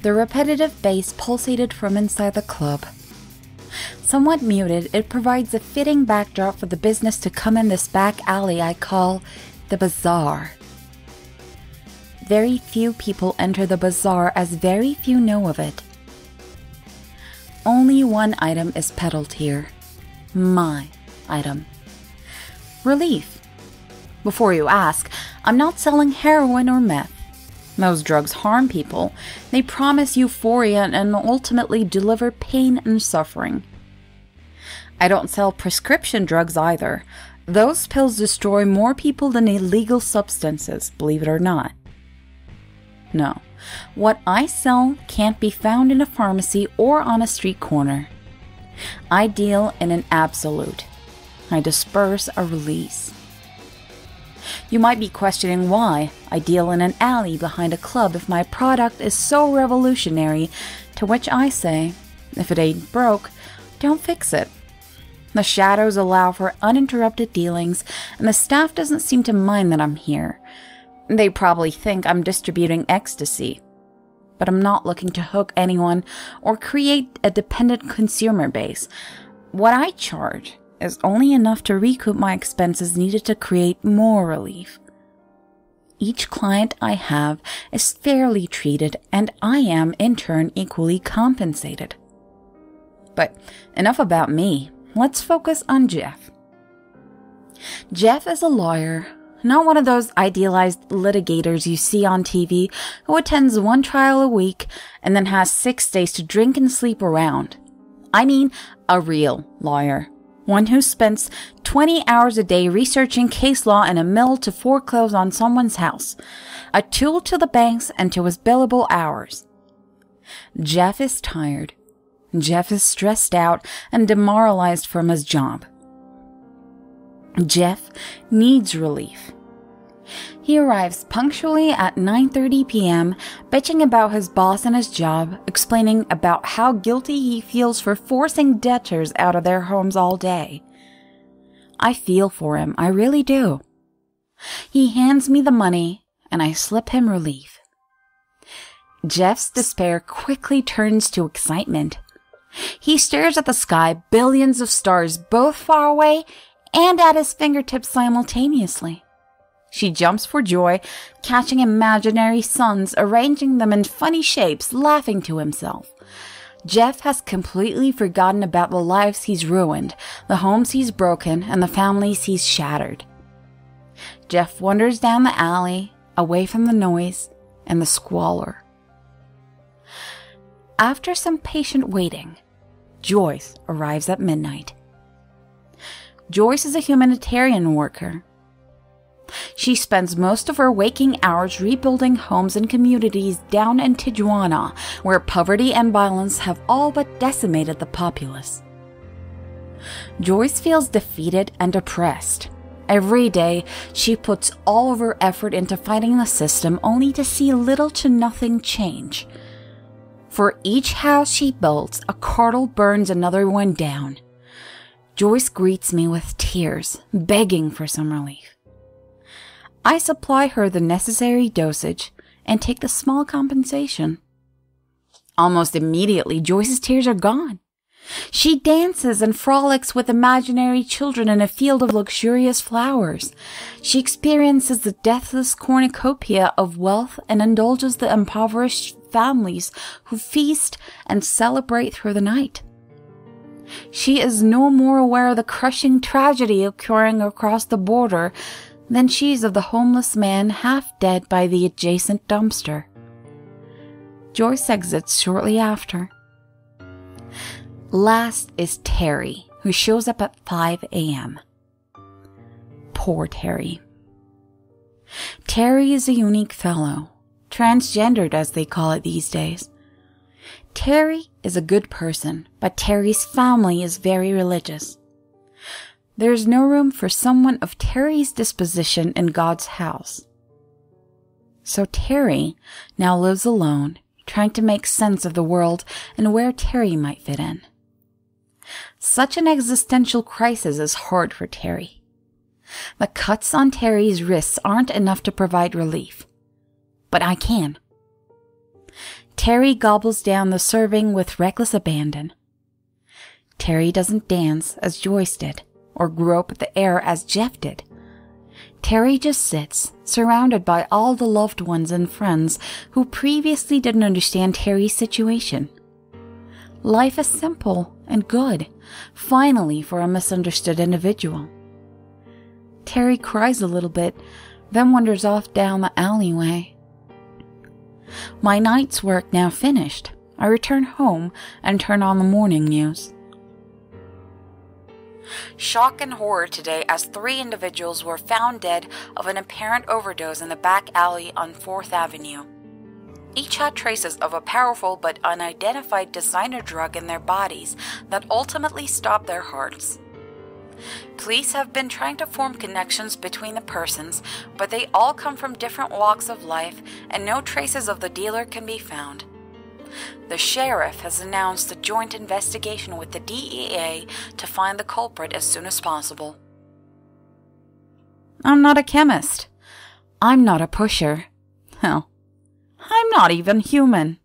The repetitive bass pulsated from inside the club. Somewhat muted, it provides a fitting backdrop for the business to come in this back alley I call the bazaar. Very few people enter the bazaar, as very few know of it. Only one item is peddled here. My item. Relief. Before you ask, I'm not selling heroin or meth. Those drugs harm people. They promise euphoria and ultimately deliver pain and suffering. I don't sell prescription drugs either. Those pills destroy more people than illegal substances, believe it or not. No, what I sell can't be found in a pharmacy or on a street corner. I deal in an absolute. I disperse a release. You might be questioning why I deal in an alley behind a club if my product is so revolutionary, to which I say, if it ain't broke, don't fix it. The shadows allow for uninterrupted dealings, and the staff doesn't seem to mind that I'm here. They probably think I'm distributing ecstasy. But I'm not looking to hook anyone or create a dependent consumer base. What I charge is only enough to recoup my expenses needed to create more relief. Each client I have is fairly treated, and I am, in turn, equally compensated. But enough about me. Let's focus on Jeff. Jeff is a lawyer, not one of those idealized litigators you see on TV who attends one trial a week and then has 6 days to drink and sleep around. I mean a real lawyer. One who spends 20 hours a day researching case law in a mill to foreclose on someone's house. A tool to the banks and to his billable hours. Jeff is tired. Jeff is stressed out and demoralized from his job. Jeff needs relief. He arrives punctually at 9:30 p.m., bitching about his boss and his job, explaining about how guilty he feels for forcing debtors out of their homes all day. I feel for him, I really do. He hands me the money, and I slip him relief. Jeff's despair quickly turns to excitement. He stares at the sky, billions of stars both far away and at his fingertips simultaneously. She jumps for joy, catching imaginary suns, arranging them in funny shapes, laughing to himself. Jeff has completely forgotten about the lives he's ruined, the homes he's broken, and the families he's shattered. Jeff wanders down the alley, away from the noise and the squalor. After some patient waiting, Joyce arrives at midnight. Joyce is a humanitarian worker. She spends most of her waking hours rebuilding homes and communities down in Tijuana, where poverty and violence have all but decimated the populace. Joyce feels defeated and oppressed. Every day, she puts all of her effort into fighting the system, only to see little to nothing change. For each house she builds, a cartel burns another one down. Joyce greets me with tears, begging for some relief. I supply her the necessary dosage and take the small compensation. Almost immediately, Joyce's tears are gone. She dances and frolics with imaginary children in a field of luxurious flowers. She experiences the deathless cornucopia of wealth and indulges the impoverished families who feast and celebrate through the night. She is no more aware of the crushing tragedy occurring across the border than she is of the homeless man half dead by the adjacent dumpster. Joyce exits shortly after. Last is Terry, who shows up at 5 a.m. Poor Terry. Terry is a unique fellow, transgendered as they call it these days. Terry is a good person, but Terry's family is very religious. There is no room for someone of Terry's disposition in God's house. So Terry now lives alone, trying to make sense of the world and where Terry might fit in. Such an existential crisis is hard for Terry. The cuts on Terry's wrists aren't enough to provide relief. But I can. Terry gobbles down the serving with reckless abandon. Terry doesn't dance as Joyce did, or grope the air as Jeff did. Terry just sits, surrounded by all the loved ones and friends who previously didn't understand Terry's situation. Life is simple and good, finally, for a misunderstood individual. Terry cries a little bit, then wanders off down the alleyway. My night's work now finished, I return home and turn on the morning news. Shock and horror today as 3 individuals were found dead of an apparent overdose in the back alley on 4th Avenue. Each had traces of a powerful but unidentified designer drug in their bodies that ultimately stopped their hearts. Police have been trying to form connections between the persons, but they all come from different walks of life and no traces of the dealer can be found. The sheriff has announced a joint investigation with the DEA to find the culprit as soon as possible. I'm not a chemist. I'm not a pusher. Hell, I'm not even human.